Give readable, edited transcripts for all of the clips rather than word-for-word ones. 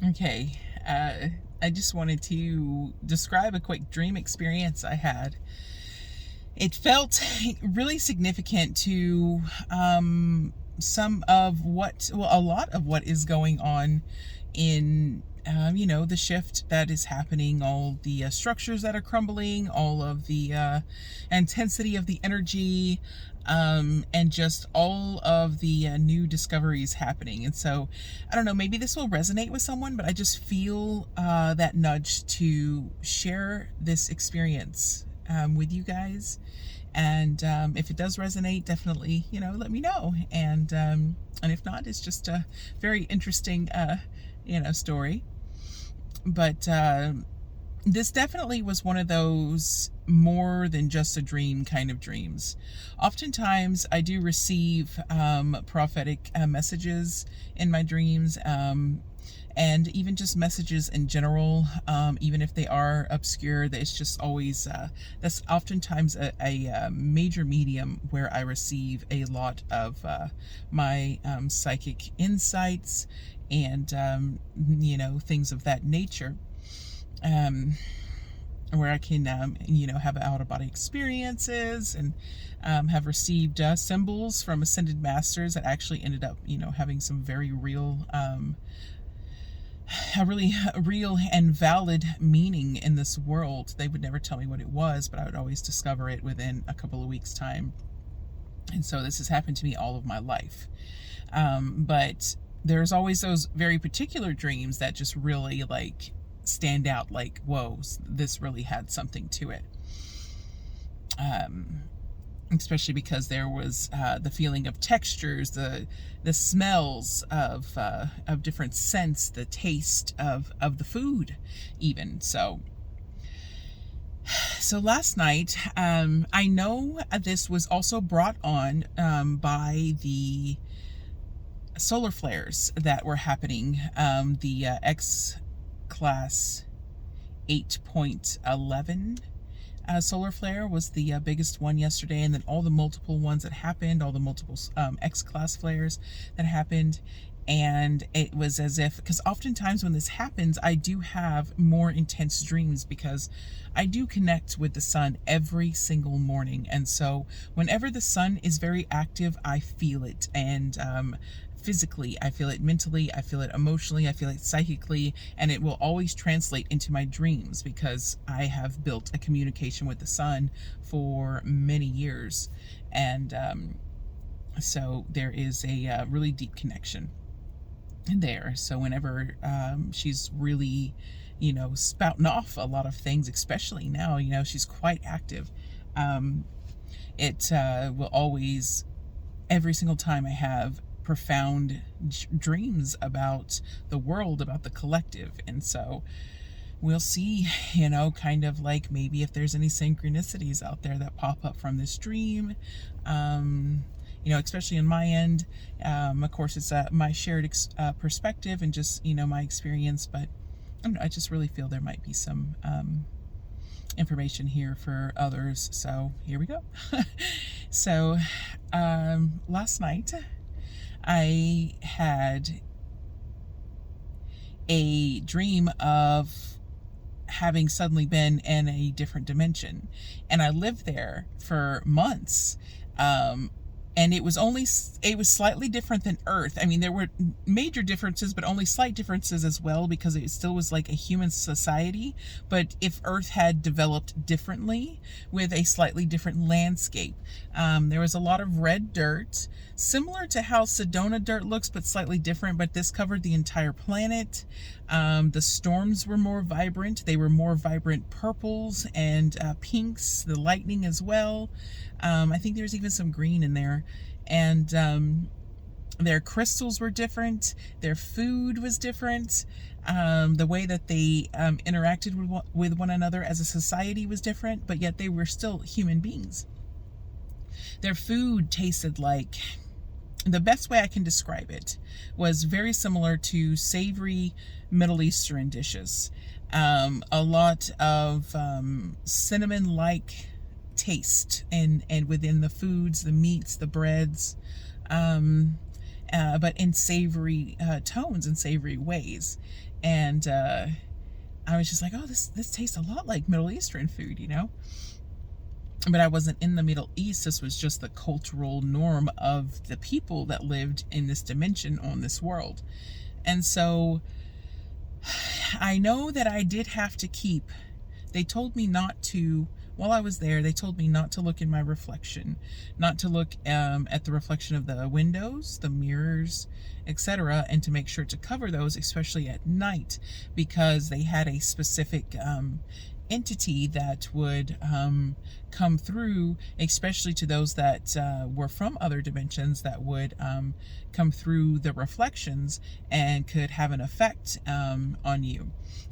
Okay, I just wanted to describe a quick dream experience I had. It felt really significant to some of a lot of what is going on in, the shift that is happening, all the structures that are crumbling, all of the intensity of the energy, and just all of the new discoveries happening. And so, I don't know, maybe this will resonate with someone, but I just feel that nudge to share this experience with you guys. And if it does resonate, definitely, let me know. And if not, it's just a very interesting, story. But this definitely was one of those more than just a dream kind of dreams. Oftentimes, I do receive prophetic messages in my dreams. And even just messages in general, even if they are obscure, it's just always, that's oftentimes a major medium where I receive a lot of my psychic insights and, things of that nature. Where I can, have out of body experiences and have received symbols from ascended masters that actually ended up, having some very real, a really real and valid meaning in this world. They would never tell me what it was, but I would always discover it within a couple of weeks' time. And so this has happened to me all of my life. But there's always those very particular dreams that just really stand out, like, whoa, this really had something to it. Especially because there was the feeling of textures, the smells of different scents, the taste of the food, even. So last night, I know this was also brought on by the solar flares that were happening. The X class 8.11 solar flare was the biggest one yesterday, and then all the multiple ones that happened, all the multiple X-class flares that happened. And it was as if, because oftentimes when this happens, I do have more intense dreams because I do connect with the sun every single morning. And so whenever the sun is very active, I feel it. And physically, I feel it mentally, I feel it emotionally, I feel it psychically, and it will always translate into my dreams because I have built a communication with the sun for many years. And so there is a really deep connection there. So whenever she's really, spouting off a lot of things, especially now, she's quite active. It will always, every single time I have profound dreams about the world, about the collective. And so we'll see, kind of like maybe if there's any synchronicities out there that pop up from this dream. Especially on my end. Of course, it's my shared perspective and just, my experience. But I don't know, I just really feel there might be some information here for others. So here we go. So last night, I had a dream of having suddenly been in a different dimension, and I lived there for months. And it was slightly different than Earth. I mean, there were major differences, but only slight differences as well, because it still was like a human society. But if Earth had developed differently with a slightly different landscape, there was a lot of red dirt, similar to how Sedona dirt looks, but slightly different. But this covered the entire planet. The storms were more vibrant. They were more vibrant purples and pinks, the lightning as well. I think there's even some green in there. And their crystals were different. Their food was different. The way that they interacted with one another as a society was different, but yet they were still human beings. Their food tasted like, the best way I can describe it was very similar to savory Middle Eastern dishes. A lot of cinnamon-like taste and within the foods, the meats, the breads. but in savory tones and savory ways. And I was just like, oh, this tastes a lot like Middle Eastern food, you know? But I wasn't in the Middle East. This was just the cultural norm of the people that lived in this dimension on this world. And so I know that I did have to keep, they told me not to, while I was there, they told me not to look in my reflection, not to look at the reflection of the windows, the mirrors, etc., and to make sure to cover those, especially at night, because they had a specific entity that would come through, especially to those that were from other dimensions, that would come through the reflections and could have an effect on you,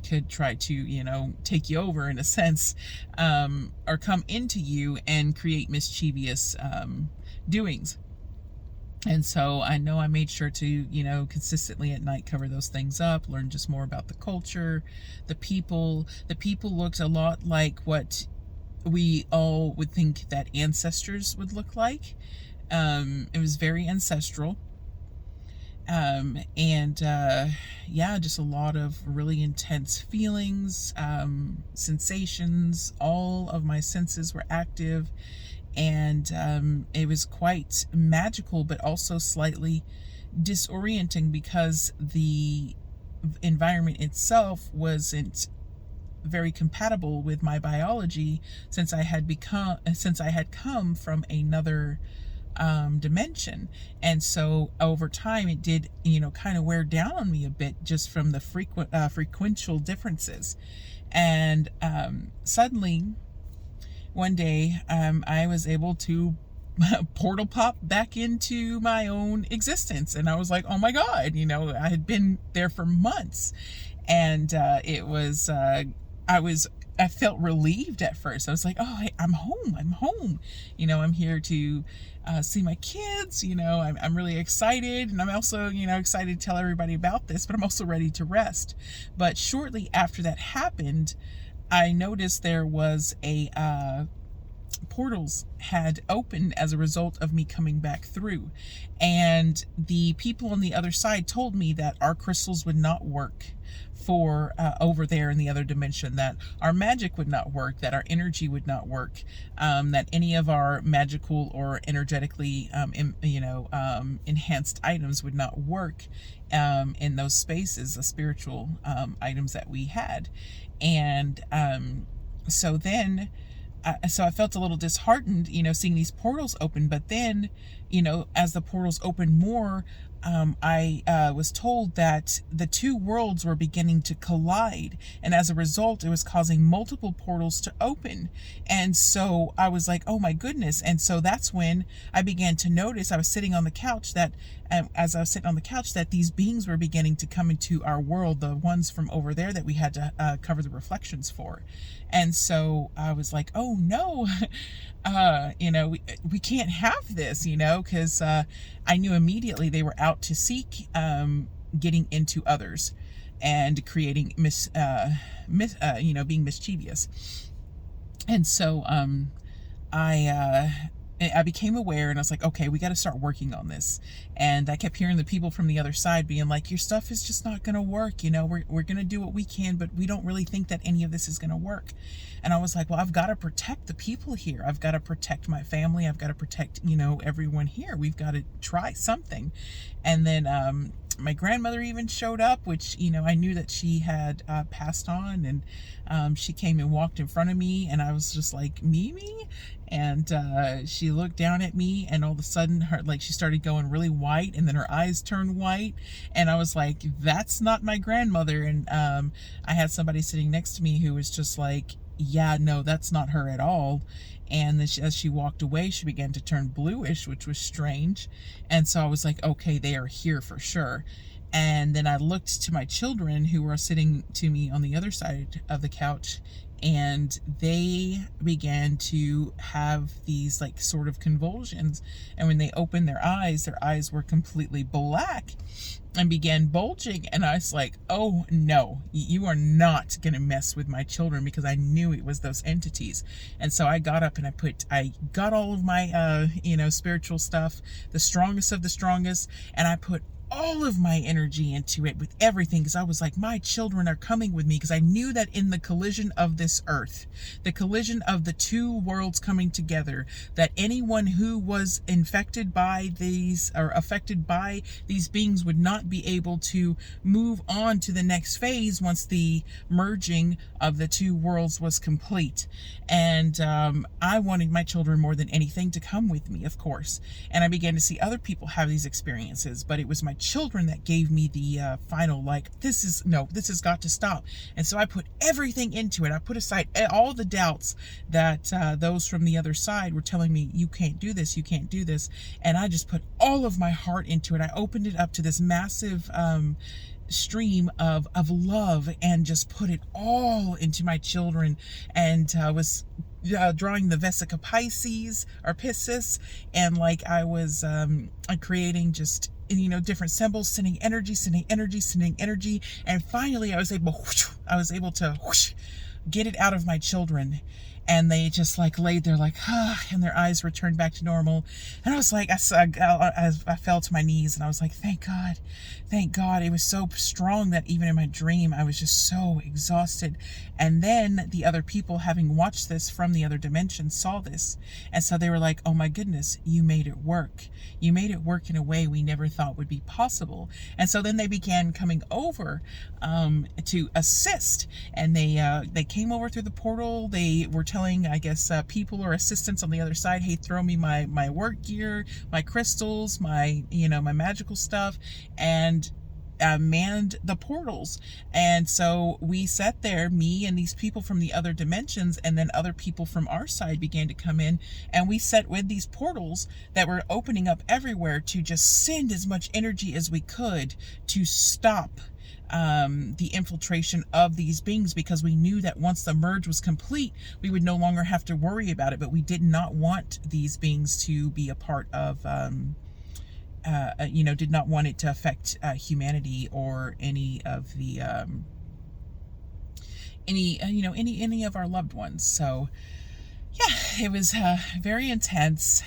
could try to, you know, take you over in a sense, or come into you and create mischievous doings. And so I know I made sure to, you know, consistently at night cover those things up, learn just more about the culture, the people. The people looked a lot like what we all would think that ancestors would look like. It was very ancestral. And yeah, just a lot of really intense feelings, sensations. All of my senses were active. And it was quite magical, but also slightly disorienting because the environment itself wasn't very compatible with my biology, since I had come from another dimension. And so over time it did, you know, kind of wear down on me a bit, just from the frequential differences. And suddenly one day, I was able to portal pop back into my own existence. And I was like, oh my God, you know, I had been there for months. And it was, I felt relieved at first. I was like, oh, I'm home. You know, I'm here to see my kids. You know, I'm really excited. And I'm also, you know, excited to tell everybody about this, but I'm also ready to rest. But shortly after that happened, I noticed there was a portals had opened as a result of me coming back through, and the people on the other side told me that our crystals would not work for over there in the other dimension, that our magic would not work, that our energy would not work, that any of our magical or energetically enhanced items would not work in those spaces, the spiritual items that we had. And so then so I felt a little disheartened, you know, seeing these portals open. But then, you know, as the portals opened more, I was told that the two worlds were beginning to collide, and as a result it was causing multiple portals to open. And so I was like, oh my goodness. And so that's when I began to notice, I was sitting on the couch, that as I was sitting on the couch, that these beings were beginning to come into our world, the ones from over there that we had to cover the reflections for. And so I was like, oh no, you know, we can't have this, you know, because I knew immediately they were out to seek getting into others and creating being mischievous. And so I became aware, and I was like, okay, we got to start working on this. And I kept hearing the people from the other side being like, your stuff is just not going to work. You know, we're going to do what we can, but we don't really think that any of this is going to work. And I was like, well, I've got to protect the people here. I've got to protect my family. I've got to protect, you know, everyone here. We've got to try something. And then my grandmother even showed up, which, you know, I knew that she had passed on, and she came and walked in front of me, and I was just like, Mimi? And she looked down at me, and all of a sudden she started going really white, and then her eyes turned white, and I was like, that's not my grandmother. And I had somebody sitting next to me who was just like, yeah, no, that's not her at all. And then as she walked away, she began to turn bluish, which was strange. And so I was like, okay, they are here for sure. And then I looked to my children, who were sitting to me on the other side of the couch, and they began to have these like sort of convulsions, and when they opened their eyes were completely black and began bulging. And I was like, oh no, you are not gonna mess with my children, because I knew it was those entities. And so I got up and I got all of my spiritual stuff, the strongest of the strongest, and I put all of my energy into it with everything, because I was like, my children are coming with me, because I knew that in the collision of this earth, the collision of the two worlds coming together, that anyone who was infected by these or affected by these beings would not be able to move on to the next phase once the merging of the two worlds was complete. And I wanted my children more than anything to come with me, of course. And I began to see other people have these experiences, but it was my children that gave me the final, like, this has got to stop. And so I put everything into it. I put aside all the doubts that those from the other side were telling me, you can't do this, you can't do this. And I just put all of my heart into it. I opened it up to this massive stream of love, and just put it all into my children, and was drawing the Vesica Pisces or Pisces, and like I was creating just different symbols, sending energy, and finally I was able to get it out of my children. And they just like laid there like, and their eyes returned back to normal. And I was like, I fell to my knees, and I was like, thank God. It was so strong that even in my dream, I was just so exhausted. And then the other people, having watched this from the other dimension, saw this. And so they were like, oh my goodness, you made it work. You made it work in a way we never thought would be possible. And so then they began coming over to assist. And they came over through the portal. They were telling, I guess, people or assistants on the other side, hey, throw me my work gear, my crystals, my magical stuff, and manned the portals. And so we sat there, me and these people from the other dimensions, and then other people from our side began to come in, and we sat with these portals that were opening up everywhere to just send as much energy as we could to stop the infiltration of these beings, because we knew that once the merge was complete, we would no longer have to worry about it. But we did not want these beings to be a part of did not want it to affect humanity or any of the any of our loved ones. So yeah, it was very intense.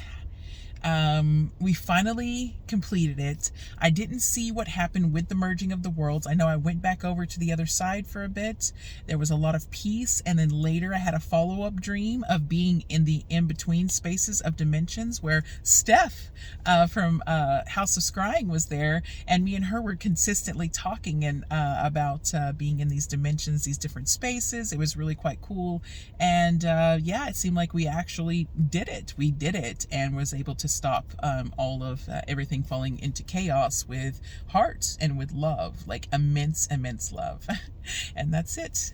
We finally completed it. I didn't see what happened with the merging of the worlds. I know I went back over to the other side for a bit. There was a lot of peace, and then later I had a follow-up dream of being in the in-between spaces of dimensions, where Steph from House of Scrying was there, and me and her were consistently talking and about being in these dimensions, these different spaces. It was really quite cool. And it seemed like we actually did it. We did it, and was able to stop all of everything falling into chaos with heart and with love, like immense love. And that's it.